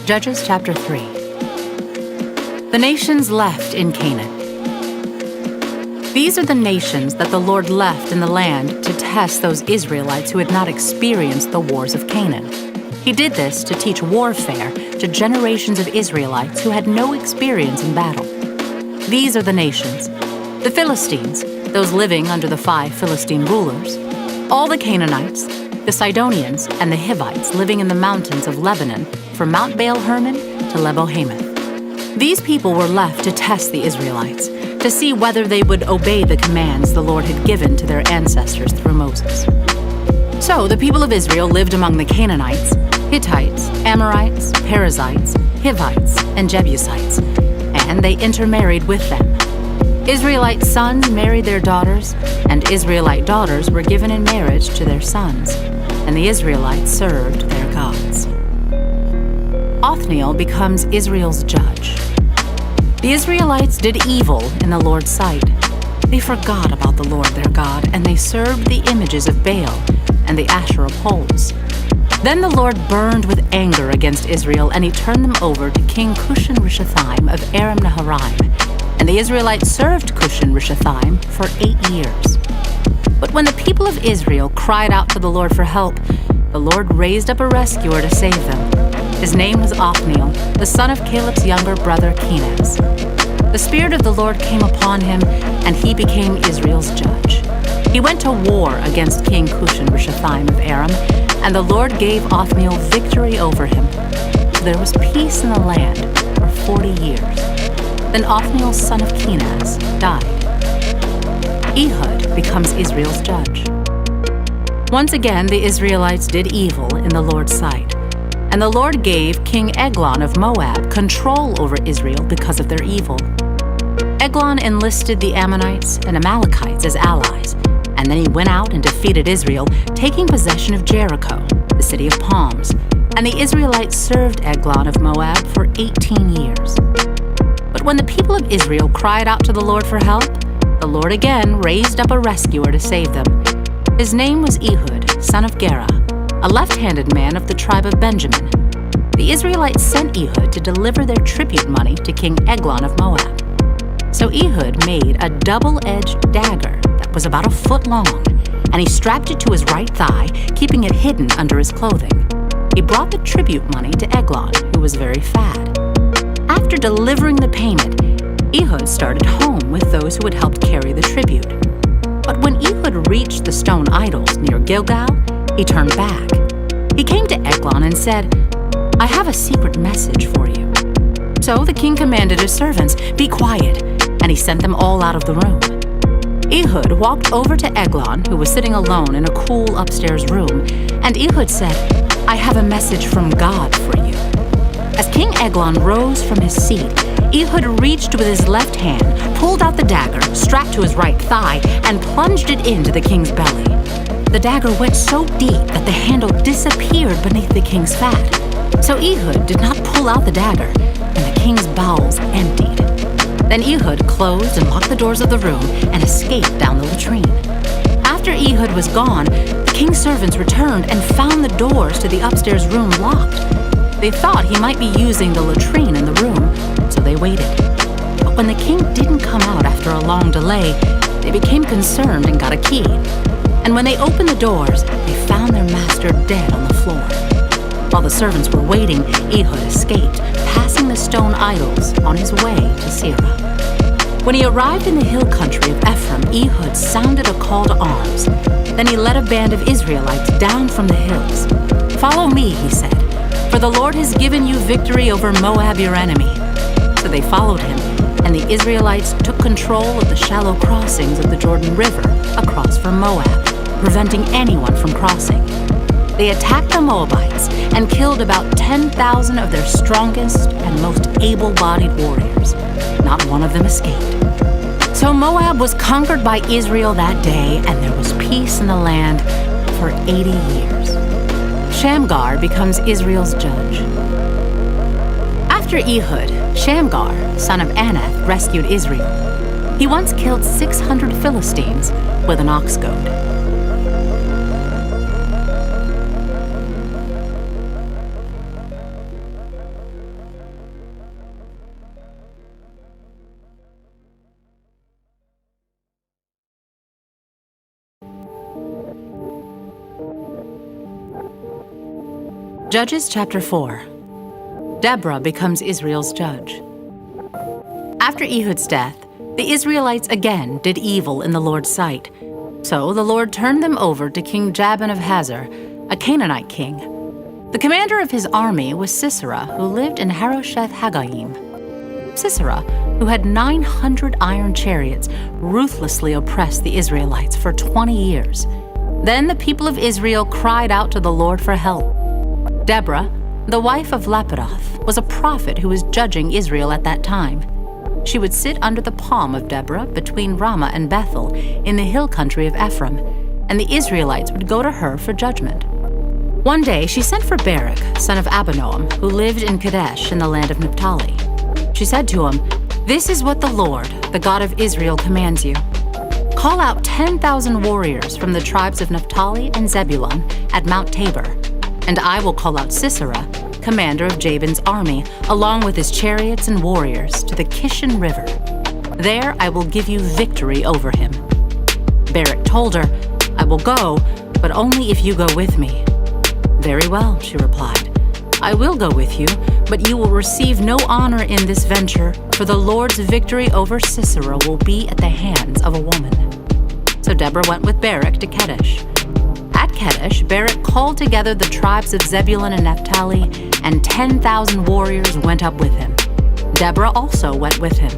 Judges chapter 3. The nations left in Canaan. These are the nations that the Lord left in the land to test those Israelites who had not experienced the wars of Canaan. He did this to teach warfare to generations of Israelites who had no experience in battle. These are the nations: the Philistines, those living under the 5 Philistine rulers, all the Canaanites, the Sidonians, and the Hivites living in the mountains of Lebanon from Mount Baal-Hermon to Lebo-Hamath. These people were left to test the Israelites, to see whether they would obey the commands the Lord had given to their ancestors through Moses. So the people of Israel lived among the Canaanites, Hittites, Amorites, Perizzites, Hivites, and Jebusites, and they intermarried with them. Israelite sons married their daughters, and Israelite daughters were given in marriage to their sons, and the Israelites served their gods. Othniel becomes Israel's judge. The Israelites did evil in the Lord's sight. They forgot about the Lord their God, and they served the images of Baal and the Asherah poles. Then the Lord burned with anger against Israel, and he turned them over to King Cushan-Rishathaim of Aram-Naharaim. And the Israelites served Cushan-Rishathaim for 8 years. But when the people of Israel cried out to the Lord for help, the Lord raised up a rescuer to save them. His name was Othniel, the son of Caleb's younger brother Kenaz. The Spirit of the Lord came upon him, and he became Israel's judge. He went to war against King Cushan-Rishathaim of Aram, and the Lord gave Othniel victory over him. So there was peace in the land for 40 years. Then Othniel's son of Kenaz died. Ehud becomes Israel's judge. Once again, the Israelites did evil in the Lord's sight, and the Lord gave King Eglon of Moab control over Israel because of their evil. Eglon enlisted the Ammonites and Amalekites as allies, and then he went out and defeated Israel, taking possession of Jericho, the city of palms, and the Israelites served Eglon of Moab for 18 years. But when the people of Israel cried out to the Lord for help, the Lord again raised up a rescuer to save them. His name was Ehud, son of Gera, a left-handed man of the tribe of Benjamin. The Israelites sent Ehud to deliver their tribute money to King Eglon of Moab. So Ehud made a double-edged dagger that was about 1 foot long, and he strapped it to his right thigh, keeping it hidden under his clothing. He brought the tribute money to Eglon, who was very fat. After delivering the payment, Ehud started home with those who had helped carry the tribute. But when Ehud reached the stone idols near Gilgal, he turned back. He came to Eglon and said, "I have a secret message for you." So the king commanded his servants, "Be quiet," and he sent them all out of the room. Ehud walked over to Eglon, who was sitting alone in a cool upstairs room, and Ehud said, "I have a message from God for you." As King Eglon rose from his seat, Ehud reached with his left hand, pulled out the dagger, strapped to his right thigh, and plunged it into the king's belly. The dagger went so deep that the handle disappeared beneath the king's fat. So Ehud did not pull out the dagger, and the king's bowels emptied. Then Ehud closed and locked the doors of the room and escaped down the latrine. After Ehud was gone, the king's servants returned and found the doors to the upstairs room locked. They thought he might be using the latrine in the room, so they waited. But when the king didn't come out after a long delay, they became concerned and got a key. And when they opened the doors, they found their master dead on the floor. While the servants were waiting, Ehud escaped, passing the stone idols on his way to Seirah. When he arrived in the hill country of Ephraim, Ehud sounded a call to arms. Then he led a band of Israelites down from the hills. "Follow me," he said, "for the Lord has given you victory over Moab, your enemy." So they followed him, and the Israelites took control of the shallow crossings of the Jordan River across from Moab, preventing anyone from crossing. They attacked the Moabites and killed about 10,000 of their strongest and most able-bodied warriors. Not one of them escaped. So Moab was conquered by Israel that day, and there was peace in the land for 80 years. Shamgar becomes Israel's judge. After Ehud, Shamgar, son of Anath, rescued Israel. He once killed 600 Philistines with an ox goad. Judges chapter 4. Deborah becomes Israel's judge. After Ehud's death, the Israelites again did evil in the Lord's sight. So the Lord turned them over to King Jabin of Hazor, a Canaanite king. The commander of his army was Sisera, who lived in Harosheth Hagoyim. Sisera, who had 900 iron chariots, ruthlessly oppressed the Israelites for 20 years. Then the people of Israel cried out to the Lord for help. Deborah, the wife of Lapidoth, was a prophet who was judging Israel at that time. She would sit under the palm of Deborah between Ramah and Bethel in the hill country of Ephraim, and the Israelites would go to her for judgment. One day she sent for Barak, son of Abinoam, who lived in Kadesh in the land of Naphtali. She said to him, "This is what the Lord, the God of Israel, commands you. Call out 10,000 warriors from the tribes of Naphtali and Zebulun at Mount Tabor, and I will call out Sisera, commander of Jabin's army, along with his chariots and warriors, to the Kishon River. There I will give you victory over him." Barak told her, "I will go, but only if you go with me." "Very well," she replied. "I will go with you, but you will receive no honor in this venture, for the Lord's victory over Sisera will be at the hands of a woman." So Deborah went with Barak to Kadesh. At Kadesh, Barak called together the tribes of Zebulun and Naphtali, and 10,000 warriors went up with him. Deborah also went with him.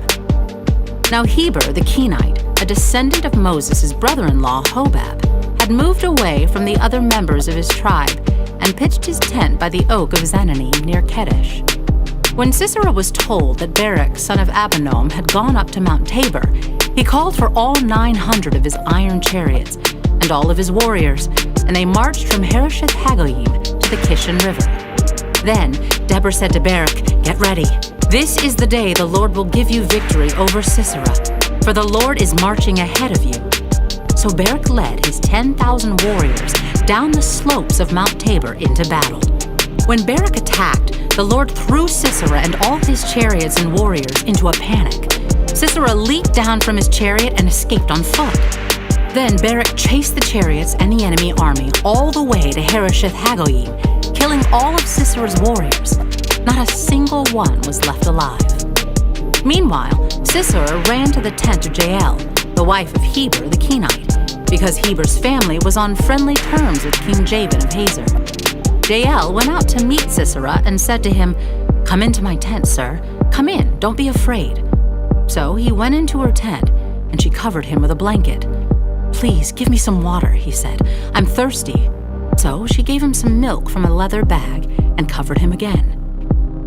Now Heber the Kenite, a descendant of Moses' brother-in-law Hobab, had moved away from the other members of his tribe and pitched his tent by the oak of Zananim near Kadesh. When Sisera was told that Barak, son of Abinoam, had gone up to Mount Tabor, he called for all 900 of his iron chariots and all of his warriors, and they marched from Harosheth Hagoyim to the Kishon River. Then Deborah said to Barak, "Get ready. This is the day the Lord will give you victory over Sisera, for the Lord is marching ahead of you." So Barak led his 10,000 warriors down the slopes of Mount Tabor into battle. When Barak attacked, the Lord threw Sisera and all his chariots and warriors into a panic. Sisera leaped down from his chariot and escaped on foot. Then Barak chased the chariots and the enemy army all the way to Harosheth Hagoyim, killing all of Sisera's warriors. Not a single one was left alive. Meanwhile, Sisera ran to the tent of Jael, the wife of Heber the Kenite, because Heber's family was on friendly terms with King Jabin of Hazor. Jael went out to meet Sisera and said to him, "Come into my tent, sir. Come in, don't be afraid." So he went into her tent, and she covered him with a blanket. "Please, give me some water," he said. "I'm thirsty." So she gave him some milk from a leather bag and covered him again.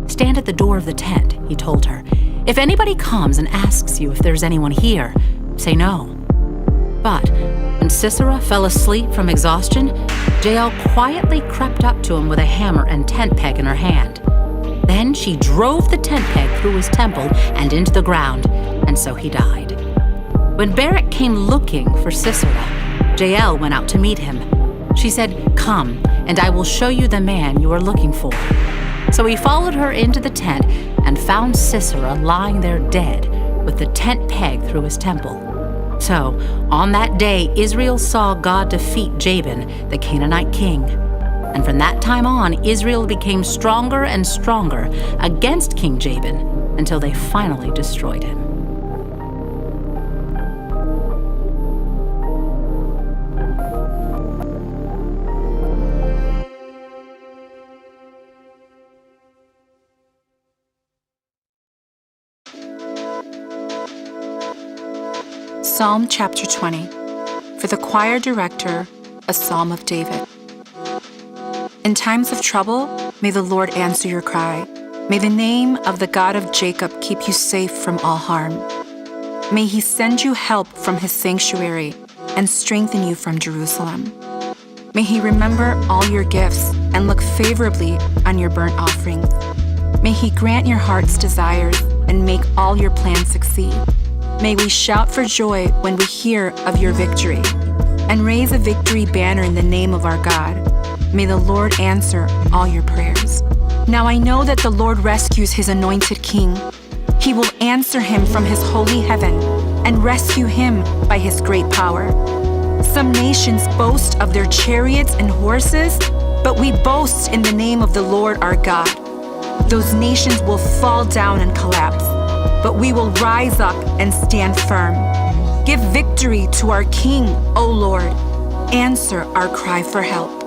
"Stand at the door of the tent," he told her. "If anybody comes and asks you if there's anyone here, say no." But when Sisera fell asleep from exhaustion, Jael quietly crept up to him with a hammer and tent peg in her hand. Then she drove the tent peg through his temple and into the ground, and so he died. When Barak came looking for Sisera, Jael went out to meet him. She said, "Come, and I will show you the man you are looking for." So he followed her into the tent and found Sisera lying there dead, with the tent peg through his temple. So on that day Israel saw God defeat Jabin, the Canaanite king. And from that time on, Israel became stronger and stronger against King Jabin until they finally destroyed him. Psalm chapter 20. For the choir director, a psalm of David. In times of trouble, may the Lord answer your cry. May the name of the God of Jacob keep you safe from all harm. May he send you help from his sanctuary and strengthen you from Jerusalem. May he remember all your gifts and look favorably on your burnt offerings. May he grant your heart's desires and make all your plans succeed. May we shout for joy when we hear of your victory and raise a victory banner in the name of our God. May the Lord answer all your prayers. Now I know that the Lord rescues his anointed king. He will answer him from his holy heaven and rescue him by his great power. Some nations boast of their chariots and horses, But we boast in the name of the Lord our God. Those nations will fall down and collapse, but we will rise up and stand firm. Give victory to our King, O Lord. Answer our cry for help.